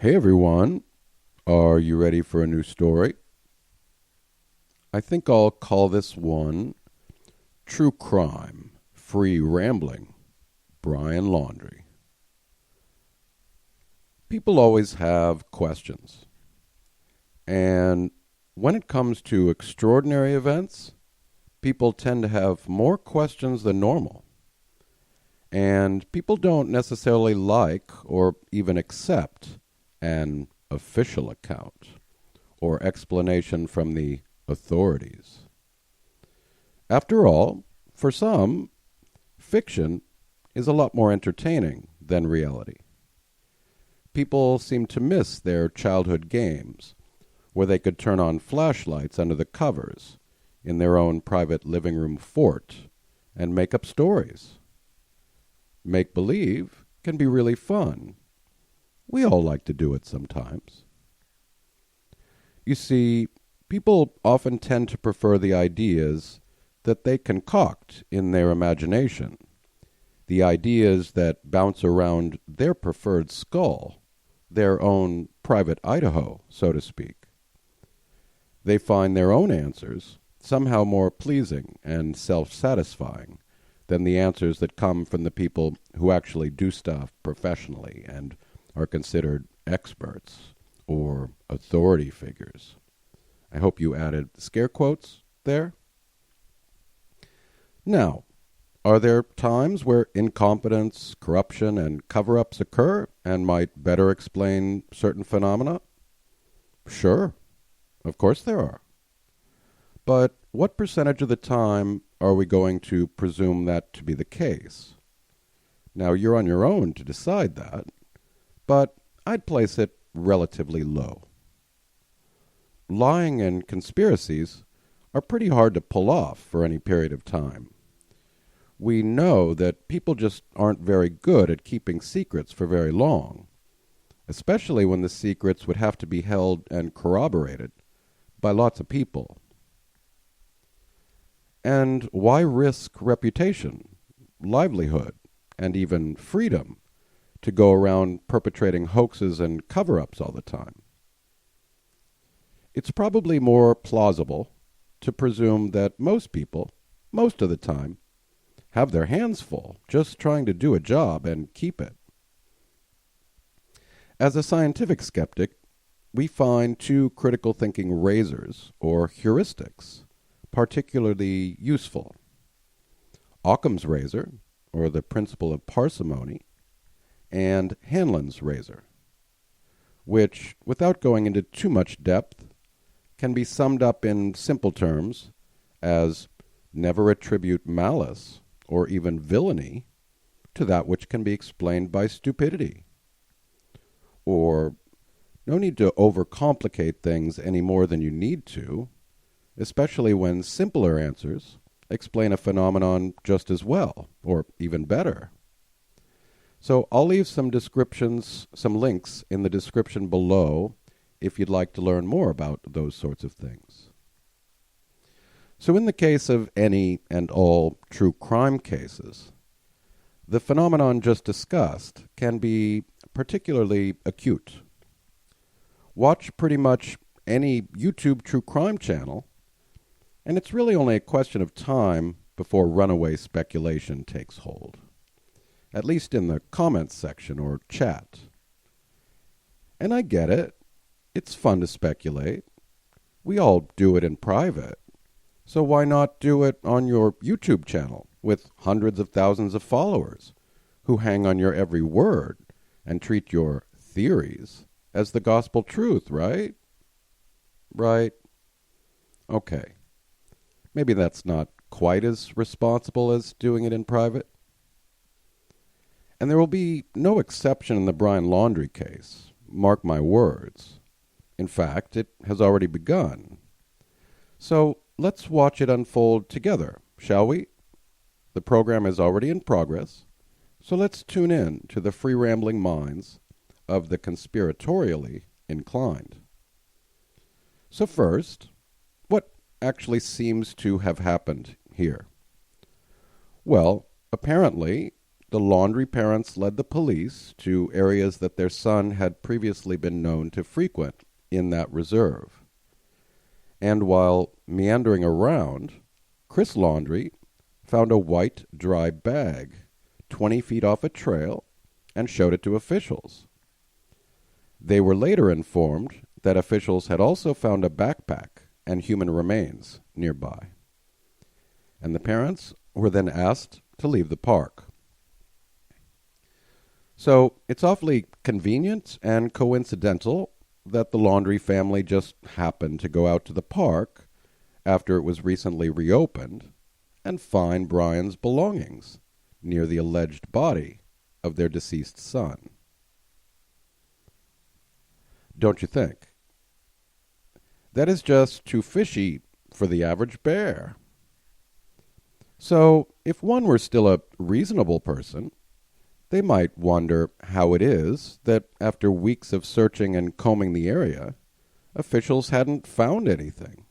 Hey everyone, are you ready for a new story? I think I'll call this one True Crime, Free Rambling, Brian Laundrie. People always have questions. And when it comes to extraordinary events, people tend to have more questions than normal. And people don't necessarily like or even accept an official account or explanation from the authorities. After all, for some, fiction is a lot more entertaining than reality. People seem to miss their childhood games, where they could turn on flashlights under the covers in their own private living room fort and make up stories. Make-believe can be really fun. We all like to do it sometimes. You see, people often tend to prefer the ideas that they concoct in their imagination, the ideas that bounce around their preferred skull, their own private Idaho, so to speak. They find their own answers somehow more pleasing and self-satisfying than the answers that come from the people who actually do stuff professionally and are considered experts or authority figures. I hope you added scare quotes there. Now, are there times where incompetence, corruption, and cover-ups occur and might better explain certain phenomena? Sure, of course there are. But what percentage of the time are we going to presume that to be the case? Now, you're on your own to decide that, but I'd place it relatively low. Lying and conspiracies are pretty hard to pull off for any period of time. We know that people just aren't very good at keeping secrets for very long, especially when the secrets would have to be held and corroborated by lots of people. And why risk reputation, livelihood, and even freedom to go around perpetrating hoaxes and cover-ups all the time? It's probably more plausible to presume that most people, most of the time, have their hands full just trying to do a job and keep it. As a scientific skeptic, we find two critical thinking razors, or heuristics, particularly useful. Occam's razor, or the principle of parsimony, and Hanlon's razor, which, without going into too much depth, can be summed up in simple terms as never attribute malice or even villainy to that which can be explained by stupidity, or no need to overcomplicate things any more than you need to, especially when simpler answers explain a phenomenon just as well, or even better. So I'll leave some descriptions, some links in the description below if you'd like to learn more about those sorts of things. So in the case of any and all true crime cases, the phenomenon just discussed can be particularly acute. Watch pretty much any YouTube true crime channel, and it's really only a question of time before runaway speculation takes hold, at least in the comments section or chat. And I get it. It's fun to speculate. We all do it in private. So why not do it on your YouTube channel with hundreds of thousands of followers who hang on your every word and treat your theories as the gospel truth, right? Right? Okay. Maybe that's not quite as responsible as doing it in private. And there will be no exception in the Brian Laundrie case. Mark my words. In fact, it has already begun. So let's watch it unfold together, shall we? The program is already in progress, so let's tune in to the free rambling minds of the conspiratorially inclined. So first, what actually seems to have happened here? Well, apparently, the Laundrie parents led the police to areas that their son had previously been known to frequent in that reserve. And while meandering around, Chris Laundrie found a white, dry bag 20 feet off a trail and showed it to officials. They were later informed that officials had also found a backpack and human remains nearby. And the parents were then asked to leave the park. So it's awfully convenient and coincidental that the Laundrie family just happened to go out to the park after it was recently reopened and find Brian's belongings near the alleged body of their deceased son. Don't you think? That is just too fishy for the average bear. So, if one were still a reasonable person, they might wonder how it is that after weeks of searching and combing the area, officials hadn't found anything.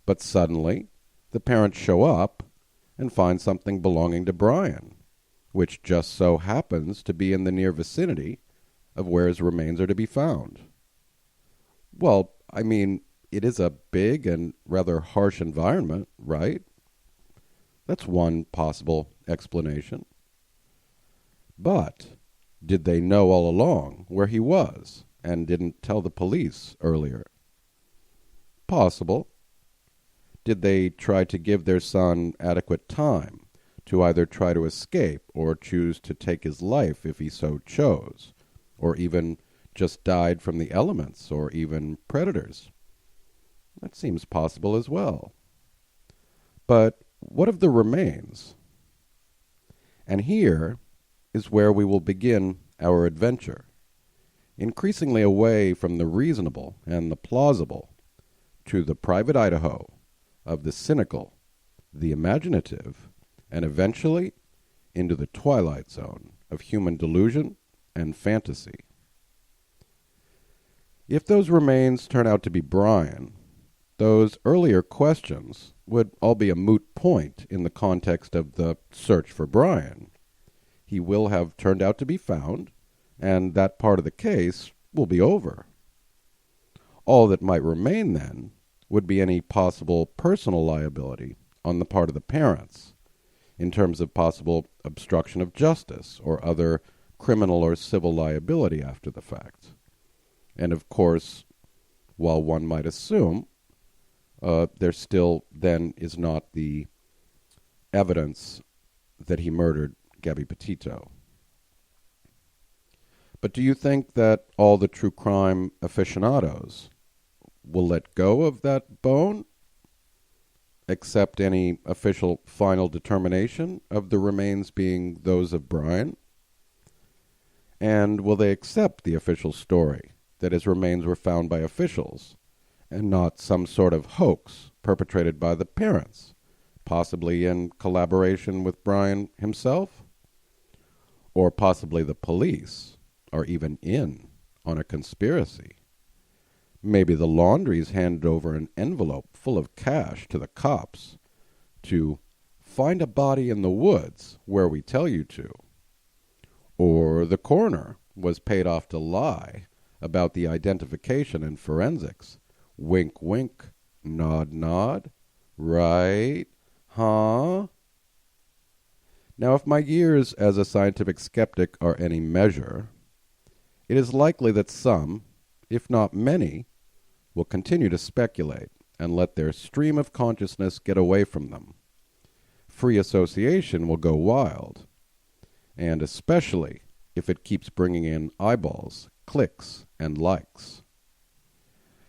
But suddenly, the parents show up and find something belonging to Brian, which just so happens to be in the near vicinity of where his remains are to be found. Well, I mean, it is a big and rather harsh environment, right? That's one possible explanation. But did they know all along where he was and didn't tell the police earlier? Possible. Did they try to give their son adequate time to either try to escape or choose to take his life if he so chose, or even just died from the elements or even predators? That seems possible as well. But what of the remains? And here is where we will begin our adventure, increasingly away from the reasonable and the plausible to the private Idaho of the cynical, the imaginative, and eventually into the twilight zone of human delusion and fantasy. If those remains turn out to be Brian, those earlier questions would all be a moot point in the context of the search for Brian. He will have turned out to be found, and that part of the case will be over. All that might remain then would be any possible personal liability on the part of the parents, in terms of possible obstruction of justice or other criminal or civil liability after the fact. And of course, while one might assume there still then is not the evidence that he murdered Gabby Petito. But do you think that all the true crime aficionados will let go of that bone, accept any official final determination of the remains being those of Brian? And will they accept the official story that his remains were found by officials and not some sort of hoax perpetrated by the parents, possibly in collaboration with Brian himself? Or possibly the police are even in on a conspiracy. Maybe the Laundries handed over an envelope full of cash to the cops to find a body in the woods where we tell you to. Or the coroner was paid off to lie about the identification and forensics. Wink, wink, nod, nod. Right? Huh? Now, if my years as a scientific skeptic are any measure, it is likely that some, if not many, will continue to speculate and let their stream of consciousness get away from them. Free association will go wild, and especially if it keeps bringing in eyeballs, clicks, and likes.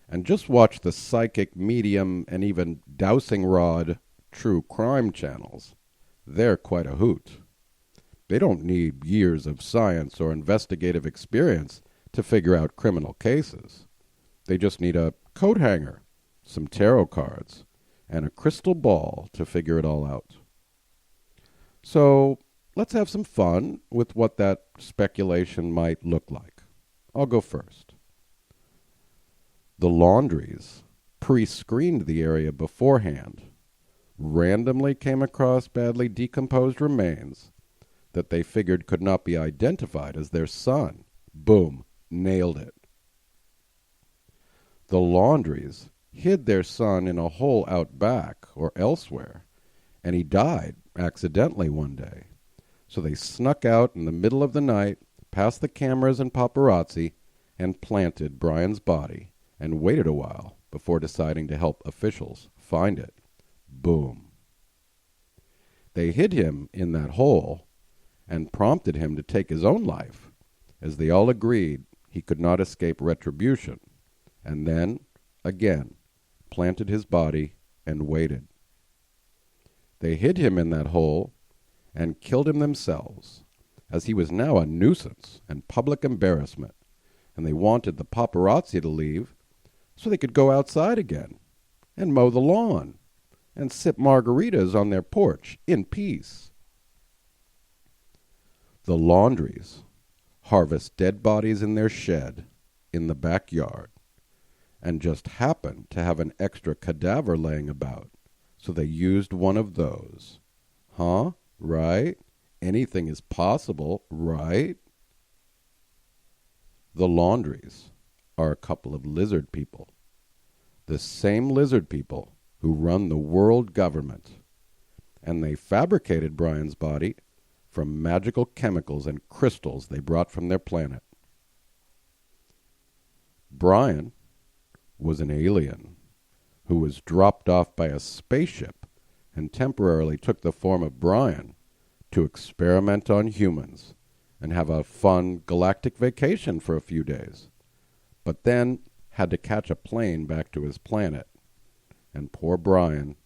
And just watch the psychic, medium, and even dowsing rod true crime channels. They're quite a hoot. They don't need years of science or investigative experience to figure out criminal cases. They just need a coat hanger, some tarot cards, and a crystal ball to figure it all out. So let's have some fun with what that speculation might look like. I'll go first. The Laundries pre-screened the area beforehand, randomly came across badly decomposed remains that they figured could not be identified as their son. Boom. Nailed it. The Laundries hid their son in a hole out back or elsewhere, and he died accidentally one day. So they snuck out in the middle of the night, past the cameras and paparazzi, and planted Brian's body and waited a while before deciding to help officials find it. Boom. They hid him in that hole and prompted him to take his own life, as they all agreed he could not escape retribution, and then, again, planted his body and waited. They hid him in that hole and killed him themselves, as he was now a nuisance and public embarrassment, and they wanted the paparazzi to leave so they could go outside again and mow the lawn and sip margaritas on their porch in peace. The Laundries harvest dead bodies in their shed in the backyard and just happened to have an extra cadaver laying about, so they used one of those. Huh? Right? Anything is possible, right? The Laundries are a couple of lizard people. The same lizard people who run the world government. And they fabricated Brian's body from magical chemicals and crystals they brought from their planet. Brian was an alien who was dropped off by a spaceship and temporarily took the form of Brian to experiment on humans and have a fun galactic vacation for a few days, but then had to catch a plane back to his planet, and poor Brian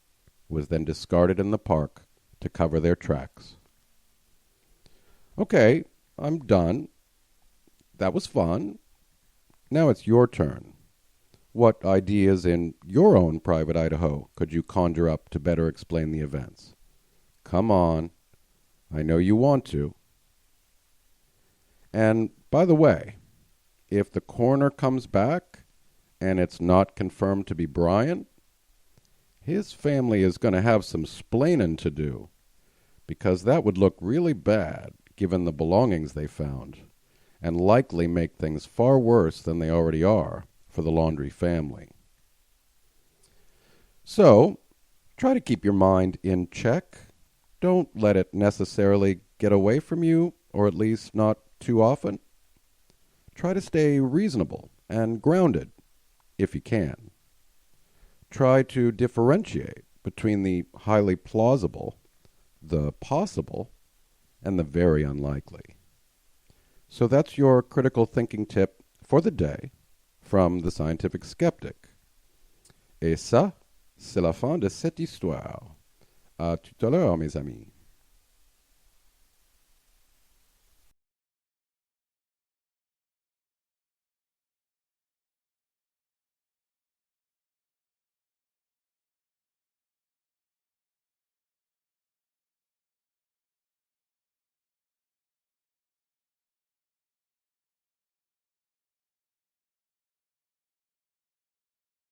was then discarded in the park to cover their tracks. Okay, I'm done. That was fun. Now it's your turn. What ideas in your own private Idaho could you conjure up to better explain the events? Come on. I know you want to. And by the way, if the coroner comes back and it's not confirmed to be Brian, his family is going to have some splainin' to do, because that would look really bad given the belongings they found, and likely make things far worse than they already are for the Laundrie family. So, try to keep your mind in check. Don't let it necessarily get away from you, or at least not too often. Try to stay reasonable and grounded, if you can. Try to differentiate between the highly plausible, the possible, and the very unlikely. So that's your critical thinking tip for the day from the Scientific Skeptic. Et ça, c'est la fin de cette histoire. À tout à l'heure, mes amis.